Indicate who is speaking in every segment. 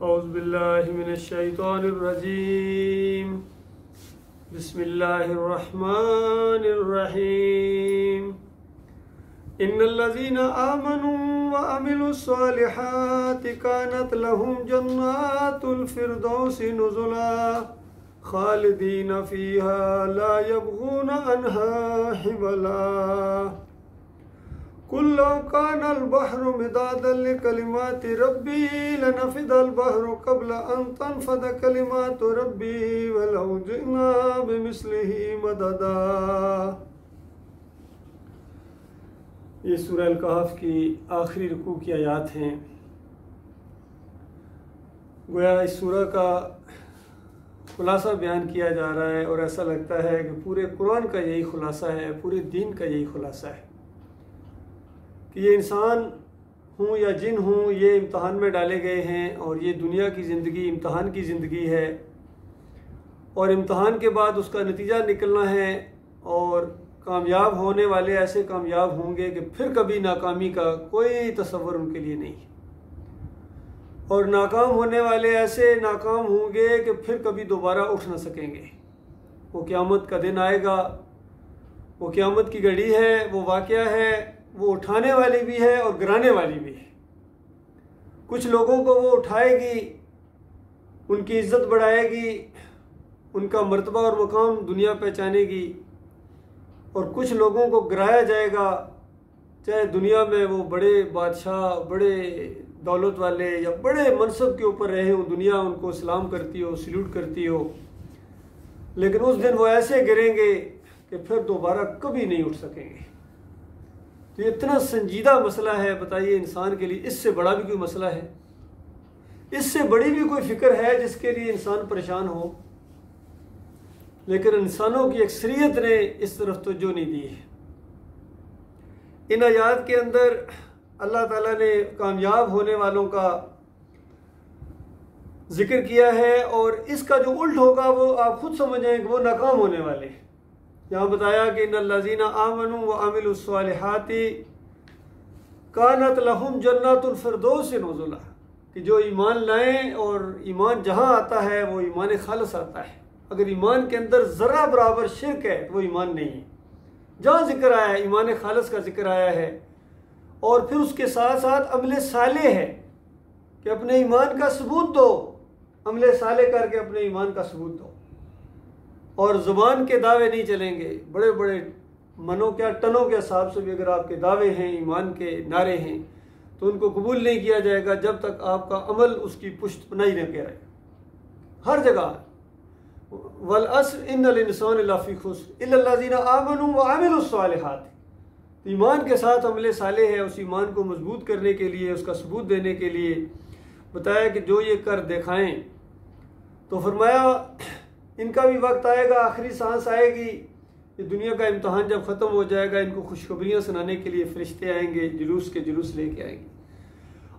Speaker 1: औज़ुबिल्लाहिमिनश्शैतानिर्रजीम बिस्मिल्लाहिर्रहमानिर्रहीम इन्नल्लज़ीना आमनू व अमिलुस्सालिहाति कानत लहुम जन्नातुल फिरदौसि नुज़ुला खालिदीन फ़ीहा ला यबगून अन्हा हिवला कुल्लौ कानल बहरु मिदादन लिकलिमाति रब्बी लनफ़िदल बहरु क़ब्ल अन तनफ़द कलिमातु रब्बी वलौ जि'ना बिमिस्लिही मददा। ये सूरह अल-कहफ़ की आखिरी रुकू की आयत हैं। गोया इस सूरह का खुलासा बयान किया जा रहा है और ऐसा लगता है कि पूरे कुरान का यही खुलासा है, पूरे दीन का यही खुलासा है कि ये इंसान हूँ या जिन हूँ, ये इम्तहान में डाले गए हैं और ये दुनिया की ज़िंदगी इम्तहान की ज़िंदगी है और इम्तहान के बाद उसका नतीजा निकलना है और कामयाब होने वाले ऐसे कामयाब होंगे कि फिर कभी नाकामी का कोई तसव्वुर उनके लिए नहीं, और नाकाम होने वाले ऐसे नाकाम होंगे कि फिर कभी दोबारा उठ ना सकेंगे। वो क़यामत का दिन आएगा, वो क़यामत की घड़ी है, वो वाक़या है, वो उठाने वाली भी है और गिराने वाली भी है। कुछ लोगों को वो उठाएगी, उनकी इज्जत बढ़ाएगी, उनका मर्तबा और मकाम दुनिया पहचानेगी, और कुछ लोगों को गिराया जाएगा, चाहे दुनिया में वो बड़े बादशाह, बड़े दौलत वाले या बड़े मनसब के ऊपर रहे हों, दुनिया उनको सलाम करती हो, सल्यूट करती हो, लेकिन उस दिन वो ऐसे गिरेंगे कि फिर दोबारा कभी नहीं उठ सकेंगे। तो ये इतना संजीदा मसला है, बताइए इंसान के लिए इससे बड़ा भी कोई मसला है? इससे बड़ी भी कोई फिक्र है जिसके लिए इंसान परेशान हो? लेकिन इंसानों की अक्सरियत ने इस तरफ तवज्जो नहीं दी है। इन आयात के अंदर अल्लाह ताला ने कामयाब होने वालों का जिक्र किया है और इसका जो उल्ट होगा वो आप खुद समझ जाएं कि वो नाकाम होने वाले। यहाँ बताया कि इन्नल्लज़ीना आमनू व अमिलुस्सालिहाति कानत लहुम जन्नातुल फिरदौसि नुज़ुला, कि जो ईमान लाएं, और ईमान जहाँ आता है वो ईमान खालिस आता है। अगर ईमान के अंदर ज़रा बराबर शिरक है तो वो ईमान नहीं है। जहाँ जिक्र आया है ईमान खालिस का जिक्र आया है, और फिर उसके साथ साथ अमले साले है कि अपने ईमान का सबूत दो, अमले साले करके अपने ईमान का सबूत दो, और ज़ुबान के दावे नहीं चलेंगे। बड़े बड़े मनों क्या टनों के हिसाब से भी अगर आपके दावे हैं, ईमान के नारे हैं, तो उनको कबूल नहीं किया जाएगा जब तक आपका अमल उसकी पुष्ट नहीं न करे। हर जगह वल अस्र इन्नल इंसान लफ़ी खुस्र इल्लल्लज़ीना आमनू व अमिलुस्सालिहात, ईमान के साथ अमले साले है। उस ईमान को मजबूत करने के लिए, उसका सबूत देने के लिए बताया कि जो ये कर दिखाएं, तो फरमाया इनका भी वक्त आएगा, आखिरी सांस आएगी, ये दुनिया का इम्तहान जब ख़त्म हो जाएगा, इनको खुशखबरियाँ सुनाने के लिए फ़रिश्ते आएंगे, जुलूस के जुलूस लेके आएंगे,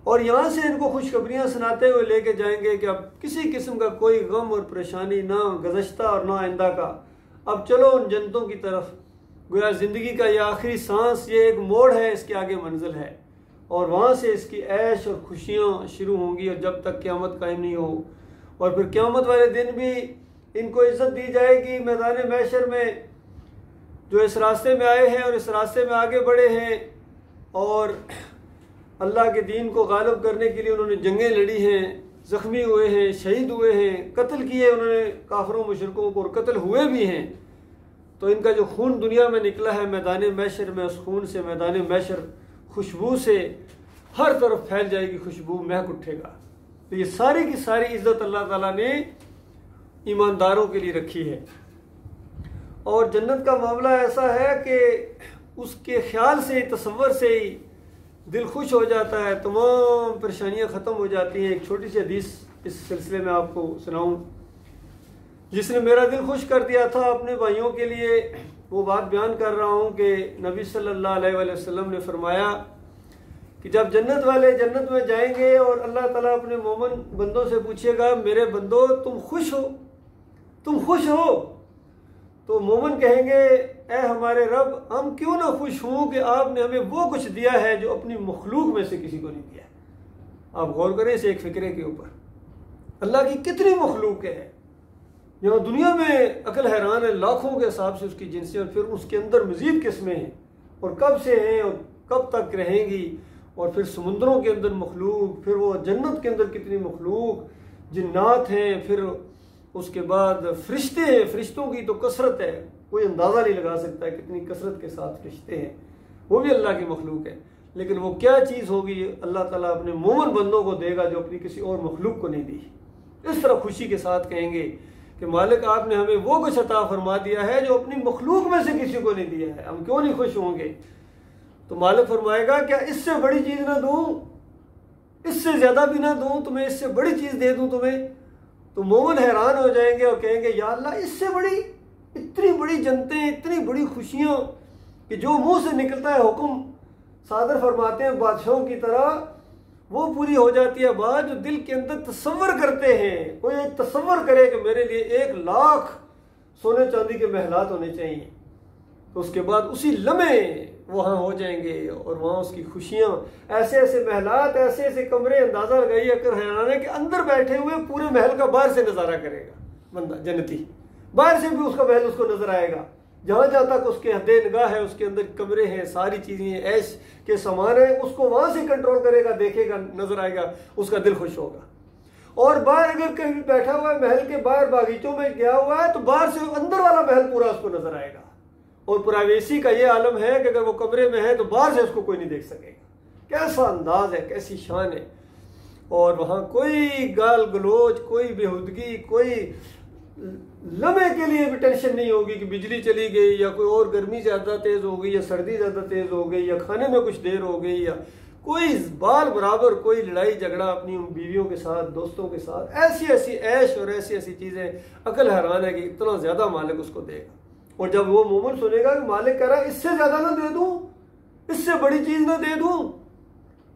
Speaker 1: और यहाँ से इनको खुशखबरियाँ सुनाते हुए लेके जाएंगे कि अब किसी किस्म का कोई गम और परेशानी ना गुज़श्ता और ना आइंदा का, अब चलो उन जन्नतों की तरफ। गोया ज़िंदगी का ये आखिरी सांस, ये एक मोड़ है, इसके आगे मंजिल है, और वहाँ से इसकी ऐश और खुशियाँ शुरू होंगी, और जब तक क़यामत कायम नहीं हो। और फिर क़यामत वाले दिन भी इनको इज़्ज़त दी जाएगी मैदान महशर में, जो इस रास्ते में आए हैं और इस रास्ते में आगे बढ़े हैं और अल्लाह के दीन को गालिब करने के लिए उन्होंने जंगें लड़ी हैं, ज़ख्मी हुए हैं, शहीद हुए हैं, कत्ल किए उन्होंने काफिरों मुशरिकों को, और कत्ल हुए भी हैं। तो इनका जो खून दुनिया में निकला है मैदान महशर में, उस खून से मैदान महशर खुशबू से हर तरफ फैल जाएगी, खुशबू महक उठेगा। तो ये सारी की सारी इज़्ज़त अल्लाह ताला ने ईमानदारों के लिए रखी है। और जन्नत का मामला ऐसा है कि उसके ख्याल से, तसव्वुर से ही दिल खुश हो जाता है, तमाम परेशानियां ख़त्म हो जाती हैं। एक छोटी सी हदीस इस सिलसिले में आपको सुनाऊं, जिसने मेरा दिल खुश कर दिया था। अपने भाइयों के लिए वो बात बयान कर रहा हूँ कि नबी सल्लल्लाहु अलैहि वसल्लम ने फरमाया कि जब जन्नत वाले जन्नत में जाएंगे और अल्लाह ताला अपने मोमिन बंदों से पूछेगा, मेरे बंदो तुम खुश हो, तुम खुश हो? तो मोमिन कहेंगे, ए हमारे रब, हम क्यों ना खुश हों कि आपने हमें वो कुछ दिया है जो अपनी मखलूक में से किसी को नहीं दिया। आप गौर करें इस एक फिक्रे के ऊपर। अल्लाह की कितनी मखलूक है। यहाँ दुनिया में अकल हैरान है, लाखों के हिसाब से उसकी जिनसें, और फिर उसके अंदर मज़ीद किस्में हैं और कब से हैं और कब तक रहेंगी। और फिर समुद्रों के अंदर मखलूक, फिर वो जन्नत के अंदर कितनी मखलूक, जिन्नात हैं, फिर उसके बाद फरिश्ते हैं। फरिश्तों की तो कसरत है, कोई अंदाज़ा नहीं लगा सकता है कितनी कसरत के साथ फरिश्ते हैं, वो भी अल्लाह की मखलूक है। लेकिन वो क्या चीज़ होगी अल्लाह ताला अपने मोमिन बंदों को देगा जो अपनी किसी और मखलूक को नहीं दी। इस तरह खुशी के साथ कहेंगे कि मालिक आपने हमें वो कुछ अता फरमा दिया है जो अपनी मखलूक में से किसी को नहीं दिया है, हम क्यों नहीं खुश होंगे। तो मालिक फरमाएगा क्या इससे बड़ी चीज़ ना दूँ, इससे ज़्यादा भी ना दूँ तुम्हें, इससे बड़ी चीज़ दे दूँ तुम्हें। तो मोमिन हैरान हो जाएंगे और कहेंगे या अल्लाह इससे बड़ी, इतनी बड़ी जनतें, इतनी बड़ी खुशियाँ कि जो मुंह से निकलता है हुक्म सादर फरमाते हैं बादशाहों की तरह, वो पूरी हो जाती है बात जो दिल के अंदर तसव्वुर करते हैं। कोई एक तसव्वुर करे कि मेरे लिए 1 लाख सोने चांदी के महलात होने चाहिए, तो उसके बाद उसी लम्हे वहाँ हो जाएंगे और वहाँ उसकी खुशियाँ, ऐसे ऐसे महलात, ऐसे ऐसे कमरे, अंदाज़ा लगाइए अगर हैरान है कि अंदर बैठे हुए पूरे महल का बाहर से नज़ारा करेगा बंदा जन्नती, बाहर से भी उसका महल उसको नजर आएगा। जहाँ जहाँ तक उसके हदे निगाह है उसके अंदर कमरे हैं, सारी चीज़ें ऐश के सामान है, उसको वहाँ से कंट्रोल करेगा, देखेगा, नजर आएगा, उसका दिल खुश होगा। और बाहर अगर कहीं बैठा हुआ है महल के बाहर बागीचों में गया हुआ है तो बाहर से अंदर वाला महल पूरा उसको नजर आएगा। और प्राइवेसी का ये आलम है कि अगर वो कमरे में है तो बाहर से उसको कोई नहीं देख सकेगा। कैसा अंदाज है, कैसी शान है। और वहाँ कोई गाल गलोच, कोई बेहुदगी, कोई लम्हे के लिए भी टेंशन नहीं होगी कि बिजली चली गई या कोई और गर्मी ज़्यादा तेज़ हो गई या सर्दी ज़्यादा तेज़ हो गई या खाने में कुछ देर हो गई या कोई बाल बराबर कोई लड़ाई झगड़ा अपनी उन बीवियों के साथ, दोस्तों के साथ। ऐसी ऐसी ऐश और ऐसी ऐसी चीज़ें, अकल हैरान है कि इतना ज़्यादा मालिक उसको देगा। और जब वो मोमिन सुनेगा कि मालिक कह रहा है इससे ज़्यादा ना दे दूँ, इससे बड़ी चीज़ ना दे दूँ,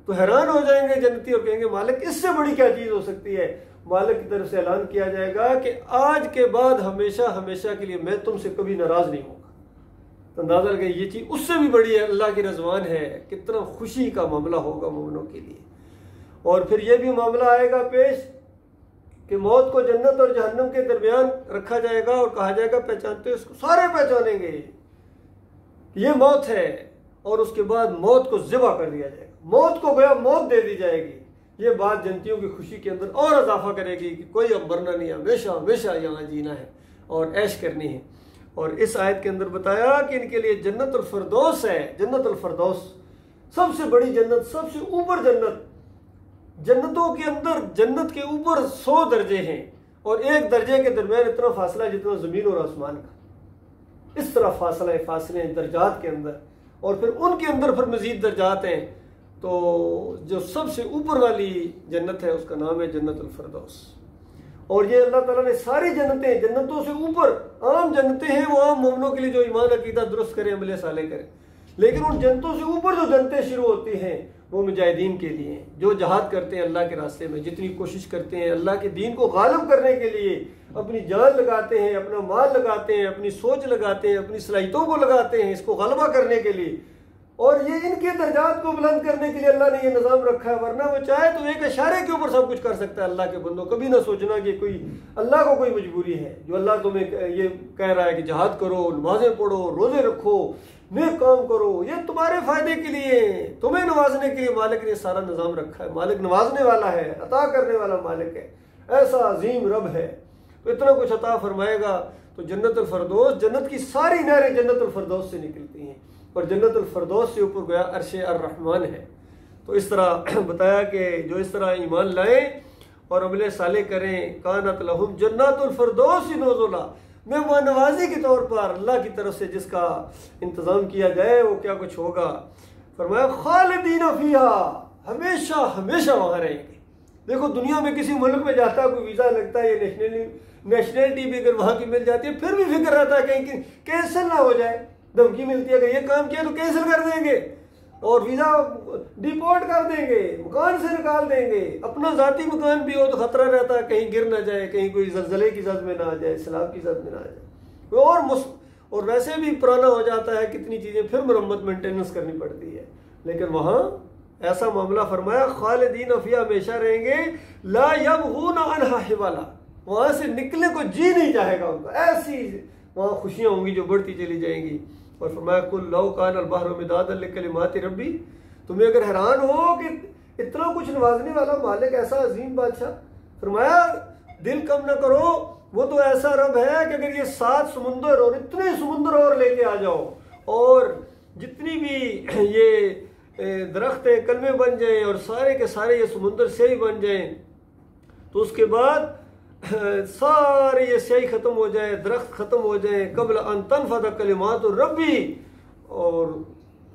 Speaker 1: तो हैरान हो जाएंगे जन्नती और कहेंगे मालिक इससे बड़ी क्या चीज़ हो सकती है। मालिक की तरफ से ऐलान किया जाएगा कि आज के बाद हमेशा हमेशा के लिए मैं तुमसे कभी नाराज़ नहीं होगा। तो अंदाज़ा लगे ये चीज़ उससे भी बड़ी है, अल्लाह की रज़वान है। कितना खुशी का मामला होगा मोमिनों के लिए। और फिर ये भी मामला आएगा पेश कि मौत को जन्नत और जहन्नम के दरमियान रखा जाएगा और कहा जाएगा पहचानते हो इसको, सारे पहचानेंगे ये मौत है। और उसके बाद मौत को ज़िबा कर दिया जाएगा, मौत को गया मौत दे दी जाएगी। ये बात जनतियों की खुशी के अंदर और इजाफा करेगी कि कोई अब मरना नहीं, हमेशा हमेशा यहाँ जीना है और ऐश करनी है। और इस आयत के अंदर बताया कि इनके लिए जन्नतुल फिरदौस है। जन्नतुल फिरदौस सबसे बड़ी जन्नत, सबसे ऊपर जन्नत। जन्नतों के अंदर जन्नत के ऊपर 100 दर्जे हैं और एक दर्जे के दरमियान इतना फासला जितना ज़मीन और आसमान का। इस तरह फासले हैं दर्जात के अंदर। और फिर उनके अंदर फिर मज़ीद दर्जात हैं। तो जो सबसे ऊपर वाली जन्नत है उसका नाम है जन्नतुल फिरदौस। और ये अल्लाह ताला ने सारी जन्नतें, जन्नतों से ऊपर आम जन्नतें हैं, वो आम मोमिनों के लिए जो ईमान अकीदा दुरुस्त करें, अमल साले करें। लेकिन उन जन्नतों से ऊपर जो जन्नतें शुरू होती हैं वो मुजाहिदीन के लिए हैं, जो जहाद करते हैं अल्लाह के रास्ते में, जितनी कोशिश करते हैं अल्लाह के दीन को गालिब करने के लिए, अपनी जान लगाते हैं, अपना माल लगाते हैं, अपनी सोच लगाते हैं, अपनी सलाहियतों को लगाते हैं इसको गलबा करने के लिए। और ये इनके दर्जात को बुलंद करने के लिए अल्लाह ने ये निज़ाम रखा है। वरना वो चाहे तो एक इशारे के ऊपर सब कुछ कर सकता है। अल्लाह के बंदों कभी ना सोचना कि कोई अल्लाह को कोई मजबूरी है जो अल्लाह तुम्हें ये कह रहा है कि जहाद करो, नमाजें पढ़ो, रोजे रखो, नेक काम करो, ये तुम्हारे फायदे के लिए, तुम्हें नवाजने के लिए मालिक ने सारा निज़ाम रखा है। मालिक नवाजने वाला है, अता करने वाला मालिक है, ऐसा अजीम रब है। तो इतना कुछ अता फरमाएगा। तो जन्नतुल फिरदौस, जन्नत की सारी नहरें जन्नतुल फिरदौस से निकलती हैं और जन्नतुल फिरदौस से ऊपर गया अर्शे अर्रहमान है। तो इस तरह बताया कि जो इस तरह ईमान लाएं और अमले साले करें, कानत लहुम जन्नतुल फिरदौस नुज़ुला, मेहमान नवाजी के तौर पर अल्लाह की तरफ से जिसका इंतज़ाम किया जाए वो क्या कुछ होगा। फरमाया खालिदीन फीहा, हमेशा हमेशा वहाँ रहेंगे। देखो दुनिया में किसी मुल्क में जाता है, कोई वीज़ा लगता है, ये नेशनलिटी भी अगर वहाँ की मिल जाती है फिर भी फिक्र रहता है कहीं कैंसिल ना हो जाए। धमकी मिलती है कि ये काम किया तो कैंसिल कर देंगे और वीज़ा डिपोर्ट कर देंगे, मकान से निकाल देंगे। अपना ज़ाती मकान भी हो तो खतरा रहता है कहीं गिर ना जाए, कहीं कोई ज़लज़ले की ज़द में ना आ जाए, सैलाब की ज़द में ना आ जाए। और वैसे भी पुराना हो जाता है, कितनी चीज़ें फिर मरम्मत मेंटेनेंस करनी पड़ती है। लेकिन वहाँ ऐसा मामला फरमाया खालिदीन फिया हमेशा रहेंगे, ला यबगून अनहा हिवाला, वहां से निकलने को जी नहीं चाहेगा उनका, ऐसी वहां खुशियां होंगी जो बढ़ती चली जाएंगी। और फरमाया कुल लौ कान अल बहरु मिदादन लिकलिमाति रब्बी, तुम्हें अगर हैरान हो कि इतना कुछ नवाजने वाला मालिक, ऐसा अजीम बादशाह, फरमाया दिल कम न करो, वो तो ऐसा रब है कि अगर ये 7 समुंदर और इतने समुंदर और लेके आ जाओ और जितनी भी ये दरख्त कलमे बन जाएं और सारे के सारे ये समुंदर स्याही बन जाएं, तो उसके बाद सारे ये स्याही खत्म हो जाए, दरख्त खत्म हो जाए, कबल अन तनफद कलिमात रब्बी, और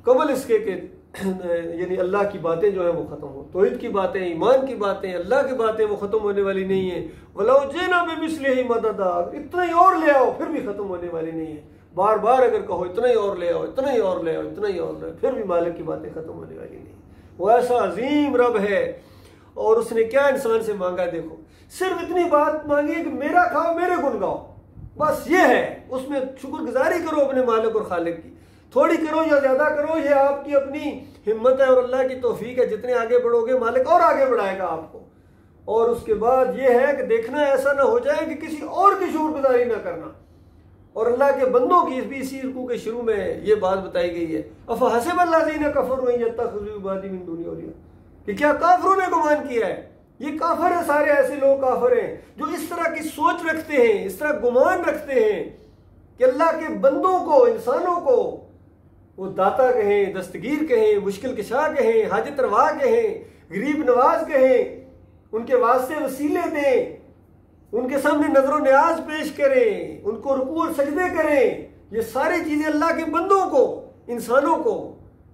Speaker 1: कबल इसके के यानी अल्लाह की बातें जो है वो खत्म हो, तौहीद की बातें, ईमान की बातें, अल्लाह की बातें वो खत्म होने वाली नहीं है। वलौ जिना बिमिस्लिही मददा, इतना ही और ले आओ फिर भी खत्म होने वाली नहीं है। बार बार अगर कहो इतना ही और ले आओ, इतना ही और ले आओ, इतना ही और ले आओ, फिर भी मालिक की बातें खत्म होने वाली नहीं। वो ऐसा अजीम रब है। और उसने क्या इंसान से मांगा, देखो सिर्फ इतनी बात मांगी कि मेरा खाओ मेरे गुण गाओ, बस ये है। उसमें शुक्रगुजारी करो अपने मालिक और खालिक की, थोड़ी करो या ज्यादा करो, ये आपकी अपनी हिम्मत है और अल्लाह की तौफीक है। जितने आगे बढ़ोगे मालिक और आगे बढ़ाएगा आपको। और उसके बाद ये है कि देखना ऐसा ना हो जाए कि किसी और की शुक्रगुजारी ना करना। और अल्लाह के बंदों की भी इसी रुकू के शुरू में ये बात बताई गई है, अफहसिबल्लज़ीना कफरू अन यत्तखिज़ू इबादी मिन दूनी औलिया, कि क्या काफिरों ने गुमान किया है, ये काफिर है, सारे ऐसे लोग काफिर हैं जो इस तरह की सोच रखते हैं, इस तरह गुमान रखते हैं कि अल्लाह के बंदों को, इंसानों को वो दाता कहें, दस्तगीर कहें, मुश्किल कुशा कहें, हाजत रवा कहें, गरीब नवाज कहें, उनके वास्ते वसीले दें, उनके सामने नजर न्याज पेश करें, उनको रुकू और सजदे करें। ये सारी चीजें अल्लाह के बंदों को, इंसानों को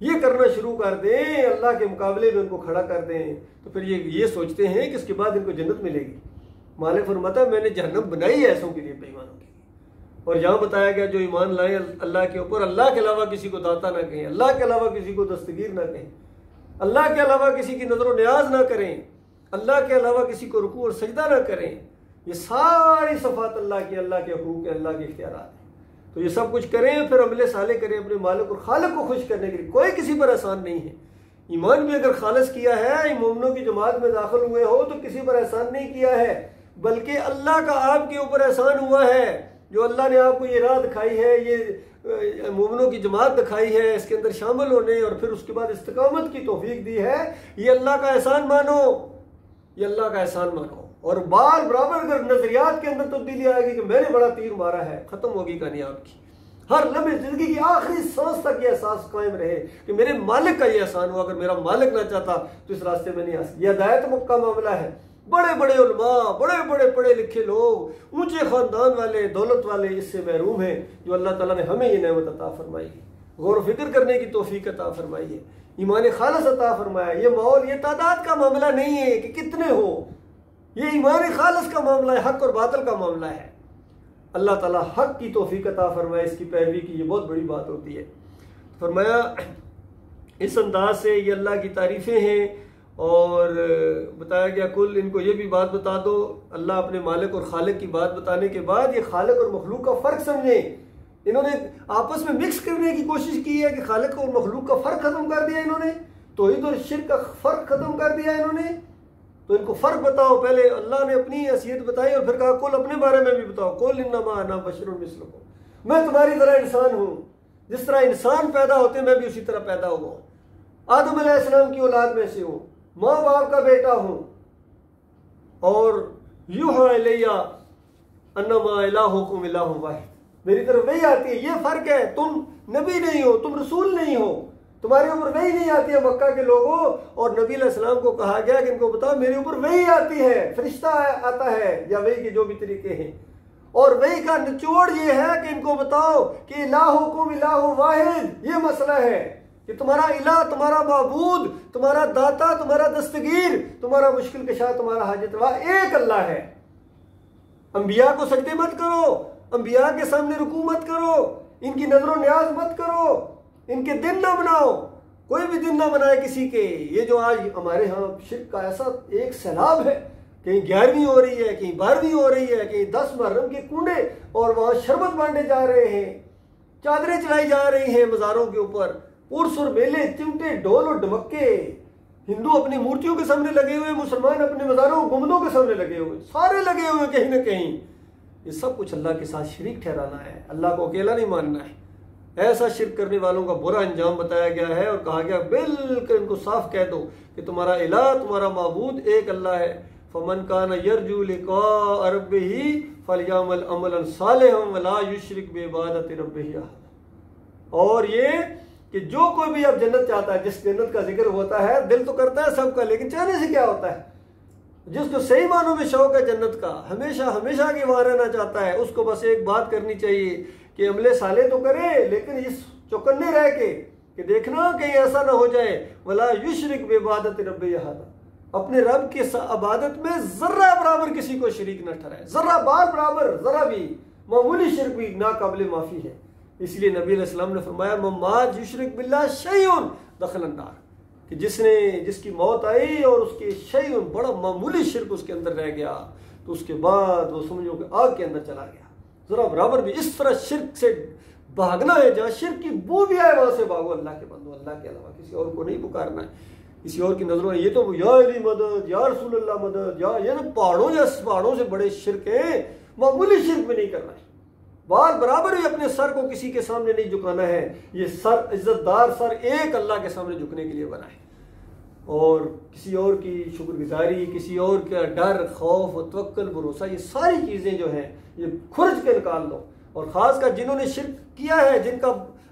Speaker 1: ये करना शुरू कर दें, अल्लाह के मुकाबले में उनको खड़ा कर दें, तो फिर ये सोचते हैं कि इसके बाद इनको जन्नत मिलेगी। मालिक फरमाता है मैंने जहन्नम बनाई है ऐसों के लिए, बेईमानों के लिए। और यहाँ बताया गया जो ईमान लाए अल्लाह के ऊपर, अल्लाह के अलावा किसी को दाता ना कहें, अल्लाह के अलावा किसी को दस्तगीर ना कहें, अल्लाह के अलावा किसी की नजर न्याज ना करें, अल्लाह के अलावा किसी को रुकू और सजदा ना करें। ये सारी सफात अल्लाह की, अल्लाह के हुकूक है, अल्लाह के इख्तियारात है। तो ये सब कुछ करें, फिर अमले साले करें अपने मालिक और खालिक को खुश करने के लिए। कोई किसी पर एहसान नहीं है। ईमान भी अगर खालिस किया है, मोमिनों की जमात में दाखिल हुए हो, तो किसी पर एहसान नहीं किया है, बल्कि अल्लाह का आपके ऊपर एहसान हुआ है। जो अल्लाह ने आपको ये राह दिखाई है, ये मोमिनों की जमात दिखाई है, इसके अंदर शामिल होने और फिर उसके बाद इस्तिकामत की तौफीक दी है, ये अल्लाह का एहसान मानो, ये अल्लाह का एहसान मानो। और बार बराबर अगर नजरियात के अंदर तब्दीली आएगी कि मैंने बड़ा तीर मारा है, खत्म होगी कहानी आपकी। हर लम्हे जिंदगी की आखिरी सांस तक ये एहसास कायम रहे कि मेरे मालिक का ये एहसान हुआ, अगर मेरा मालिक ना चाहता तो इस रास्ते में नहीं आ सकता। यह हिदायत का मामला है। बड़े बड़े उलमा, बड़े बड़े पढ़े लिखे लोग, ऊंचे खानदान वाले, दौलत वाले इससे महरूम हैं, जो अल्लाह ताला ने हमें ये नेमत अता फरमाई है, गौर फिक्र करने की तौफीक अता फरमाई है, ईमान खालिस अता फरमाया। ये माहौल, ये तादाद का मामला नहीं है कि कितने हो, ये ईमान खालिस का मामला है, हक और बातिल का मामला है। अल्लाह ताला हक की तौफीक अता फरमाए, इसकी पैरवी की, ये बहुत बड़ी बात होती है। फरमाया इस अंदाज से ये अल्लाह की तारीफ़ें हैं। और बताया गया कुल इनको ये भी बात बता दो, अल्लाह अपने मालिक और खालिक की बात बताने के बाद ये खालिक और मखलूक का फ़र्क समझें। इन्होंने आपस में मिक्स करने की कोशिश की है कि खालिक और मखलूक का फ़र्क ख़त्म कर दिया इन्होंने, तौहीद और शिर्क का फ़र्क ख़त्म कर दिया इन्होंने। तो इनको फ़र्क बताओ। पहले अल्लाह ने अपनी हैसियत बताई और फिर कहा कुल अपने बारे में भी बताओ, कुल इन्नमा अना बशरुन मिस्लुकुम, मैं तुम्हारी तरह इंसान हूँ, जिस तरह इंसान पैदा होते मैं भी उसी तरह पैदा हुआ हूँ, आदम अलैहिस्सलाम की औलाद में से हूँ, माँ बाप का बेटा हूँ। और यूहा इलैया अन्नमा इलाहुकुम इलाहुन वाहिद, मेरी तरफ वही आती है। ये फर्क है, तुम नबी नहीं हो, तुम रसूल नहीं हो, तुम्हारे ऊपर वही नहीं आती है मक्का के लोगों। और नबी अलैहिस्सलाम को कहा गया कि इनको बताओ मेरे ऊपर वही आती है, फरिश्ता आता है या वही के जो भी तरीके हैं। और वही का निचोड़ ये है कि इनको बताओ कि इलाहुकुम इलाहुन वाहिद, ये मसला है कि तुम्हारा इलाह, तुम्हारा माबूद, तुम्हारा दाता, तुम्हारा दस्तगीर, तुम्हारा मुश्किल कुशा, तुम्हारा हाजत रवा एक अल्लाह है। अंबिया को सजदे मत करो, अंबिया के सामने रुकू मत करो, इनकी नजरों न्याज मत करो, इनके दिन ना बनाओ, कोई भी दिन ना बनाए किसी के। ये जो आज हमारे यहाँ शिर्क का ऐसा एक सैलाब है, कहीं 11वीं हो रही है, कहीं 12वीं हो रही है, कहीं 10 मुहर्रम के कुंडे और वहाँ शरबत बांटे जा रहे हैं, चादरें चलाई जा रही हैं मज़ारों के ऊपर, उर्स और मेले, चिमटे, ढोल और ढमक्के, हिंदू अपनी मूर्तियों के सामने लगे हुए, मुसलमान अपने मज़ारों गुंबदों के सामने लगे हुए, सारे लगे हुए कहीं ना कहीं। ये सब कुछ अल्लाह के साथ शरीक ठहराना है, अल्लाह को अकेला नहीं मानना है। ऐसा शिर्क करने वालों का बुरा अंजाम बताया गया है और कहा गया बिल्कुल इनको साफ कह दो कि तुम्हारा इलाह, तुम्हारा माबूद एक अल्लाह है। फमन कान यरजू लिक़ा रब्बिही फलयअमल अमलन सालिहन वला युशरिक बिइबादति रब्बिही अहद। और ये कि जो कोई भी अब जन्नत चाहता है, जिस जन्नत का जिक्र होता है, दिल तो करता है सबका, लेकिन चाहने से क्या होता है? जिसको सही मानों में शौक है जन्नत का, हमेशा हमेशा के वहां रहना चाहता है, उसको बस एक बात करनी चाहिए कि अमले साले तो करे, लेकिन इस चौकन्ने रह के कि देखना कहीं ऐसा ना हो जाए वला युशरिक बिइबादति रब्बिही अहद, अपने रब की इबादत में जर्रा बराबर किसी को शरीक न ठहराए, जर्रा बार बराबर, जरा भी मामूली शिर्क भी नाकाबिले माफी है। इसलिए नबी अलैहि सलाम ने फरमाया मम्माज युशरिक बिल्लाह शैउन दखलन नार, कि जिसकी मौत आई और उसके शैउन बड़ा मामूली शिर्क उसके अंदर रह गया, तो उसके बाद वो समझो कि आग के अंदर चला गया। जरा बराबर भी इस तरह शिर्क से भागना है, जहाँ शिर्क की बू भी आए वहां से भागो। अल्लाह के बंदो, अल्लाह के अलावा किसी और को नहीं पुकारना है, किसी और की नजरों में ये तो या अली मदद, या रसूल अल्लाह मदद, या ये तो पहाड़ों से बड़े शिर्क है, मामूली शिर्क भी नहीं करना है। बार बराबर भी अपने सर को किसी के सामने नहीं झुकाना है। ये सर, इज्जतदार सर एक अल्लाह के सामने झुकने के लिए बना है, और किसी और की शुक्रगुजारी, किसी और का डर, खौफ, तवक्कुल, भरोसा, ये सारी चीज़ें जो हैं ये खुर्ज के निकाल दो। और ख़ासकर जिन्होंने शिर्क किया है, जिनका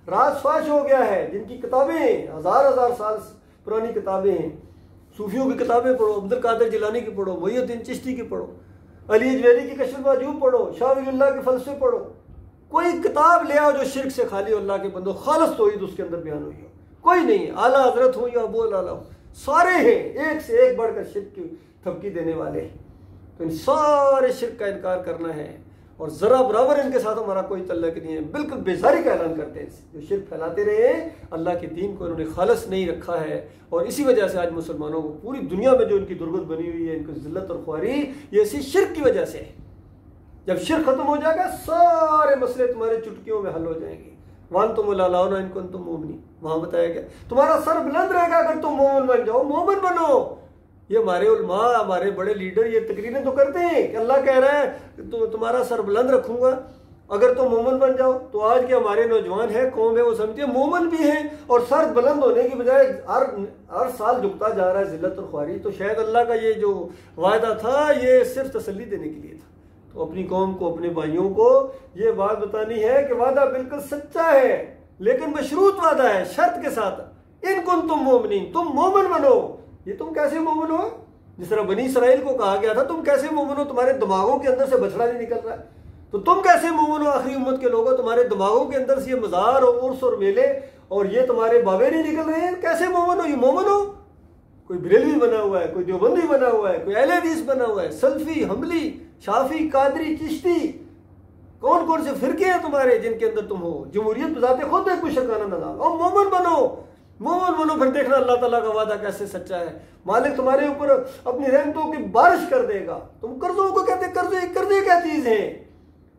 Speaker 1: राज फाश हो गया है, जिनकी किताबें हजार साल पुरानी किताबें हैं, सूफियों की किताबें पढ़ो, अब्दुल कादिर जिलानी की पढ़ो, मुईनुद्दीन चिश्ती की पढ़ो, अली अजमेरी की कश्फुल माजूब पढ़ो, शाह वलीउल्लाह के फलसफे पढ़ो, कोई किताब ले आओ जो शिर्क से खाली हो, अल्लाह के बंदो, खालिस तौहीद उसके अंदर बयान हुई हो। कोई नहीं, आला हजरत हो या अबू लाला हो, सारे हैं एक से एक बढ़कर शिर्क की थपकी देने वाले। तो इन सारे शिर्क का इनकार करना है, और जरा बराबर इनके साथ हमारा कोई तल्लुक नहीं है, बिल्कुल बेजारी का ऐलान करते हैं। जो शिर्क फैलाते रहे, अल्लाह के दीन को इन्होंने खालिस नहीं रखा है, और इसी वजह से आज मुसलमानों को पूरी दुनिया में जो इनकी दुर्गत बनी हुई है, इनकी जिल्लत और ख्वारी, ये इसी शिर्क की वजह से है। जब शिर्क खत्म हो जाएगा, सारे मसले तुम्हारे चुटकियों में हल हो जाएंगे। वान तुम लालाउना इनको तुम मोमिनी, वहां बताया गया तुम्हारा सर बुलंद रहेगा अगर तुम मोमिन बन जाओ, मोमिन बनो। ये हमारे उलमा, हमारे बड़े लीडर ये तकरीरें तो करते हैं कि अल्लाह कह रहा है तो तुम्हारा सर बुलंद रखूंगा अगर तुम मोमिन बन जाओ। तो आज के हमारे नौजवान है, कौम है, वो समझते हैं मोमिन भी हैं और सर बुलंद होने की बजाय हर साल झुकता जा रहा है, जिल्लत और ख्वारी। तो शायद अल्लाह का ये जो वायदा था, ये सिर्फ तसल्ली देने के लिए था। तो अपनी कौम को, अपने भाइयों को ये बात बतानी है कि वादा बिल्कुल सच्चा है, लेकिन मशरूत वादा है, शर्त के साथ। इनकुन तुम मोमिनीन, तुम मोमिन बनो। ये तुम कैसे मोमिन हो? जिस तरह बनी इसराइल को कहा गया था तुम कैसे मोमिन हो, तुम्हारे दिमागों के अंदर से बछड़ा नहीं निकल रहा है, तो तुम कैसे मोमिन हो? आखिरी उम्मत के लोगों, तुम्हारे दिमागों के अंदर से ये मज़ार और उर्स और मेले और ये तुम्हारे बाबे नहीं निकल रहे हैं, कैसे मोमिन हो? ये मोमिन हो? कोई बरेलवी बना हुआ है, कोई देवबंदी बना हुआ है, कोई अहले हदीस बना हुआ है, सल्फी, हमली, शाफी, कादरी, चिश्ती, कौन कौन से फिरके हैं तुम्हारे जिनके अंदर तुम हो? जमहूरियत बजाते खुद है, कुछ शकाना नजाम। और मोमिन बनो, मोमिन बनो, फिर देखना अल्लाह ताला का वादा कैसे सच्चा है। मालिक तुम्हारे ऊपर अपनी रहमतों की बारिश कर देगा। तुम कर्जों को कहते, कर्जे क्या चीज है?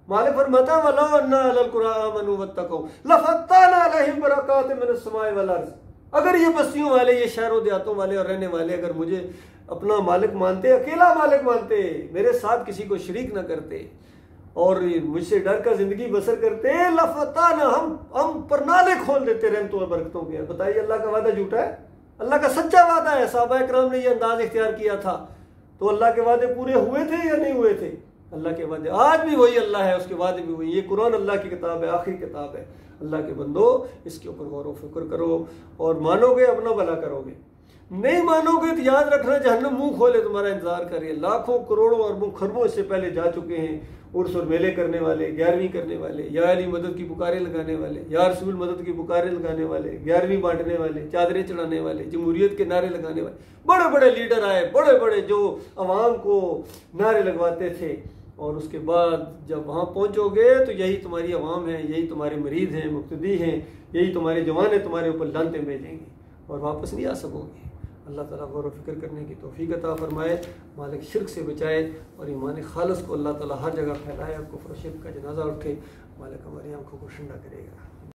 Speaker 1: मालिक फरमाता है वला अन्ना अलल कुरा आमनु वत्तकू लफत्ताना अलैहिम बरकातिन मिनस समाई वल अर्ज़। अगर ये बस्तियों वाले, ये शहरों देहातों वाले और रहने वाले अगर मुझे अपना मालिक मानते, अकेला मालिक मानते, मेरे साथ किसी को शरीक न करते और मुझसे डर कर जिंदगी बसर करते, लफताना, हम परनाले खोल देते रहमतों और बरकतों के। बताइए अल्लाह का वादा झूठा है? अल्लाह का सच्चा वादा है। सहाबा किराम ने ये अंदाज इख्तियार किया था, तो अल्लाह के वादे पूरे हुए थे या नहीं हुए थे? अल्लाह के वादे आज भी वही अल्लाह है, उसके वादे भी वही। ये कुरान अल्लाह की किताब है, आखिरी किताब है। अल्लाह के बंदो, इसके ऊपर गौर व फिक्र करो और मानोगे अपना भला करोगे, नहीं मानोगे तो याद रखना जहन्नम मुंह खोले तुम्हारा इंतजार करिए। लाखों करोड़ों अरबों खरबों इससे पहले जा चुके हैं उर्स और मेले करने वाले, 11वीं करने वाले, या अली मदद की पुकारें लगाने वाले, या रसूल मदद की पुकारें लगाने वाले, 11वीं बांटने वाले, चादरें चढ़ाने वाले, जमहूरियत के नारे लगाने वाले, बड़े बड़े लीडर आए, बड़े बड़े जो अवाम को नारे लगवाते थे। और उसके बाद जब वहाँ पहुँचोगे तो यही तुम्हारी अवाम है, यही तुम्हारे मरीद हैं, मुक्तदी हैं, यही तुम्हारे जवान है, तुम्हारे ऊपर लानतें भेजेंगे और वापस नहीं आ सकोगे। अल्लाह ताला गौर व फिक्र करने की तौफीक अता फरमाए, मालिक शिर्क से बचाए और ईमान खालिस को अल्लाह ताला हर जगह फैलाए, कुफ्र शिर्क का जनाजा उठे, मालिक हमारी आंखों को ठंडा करेगा।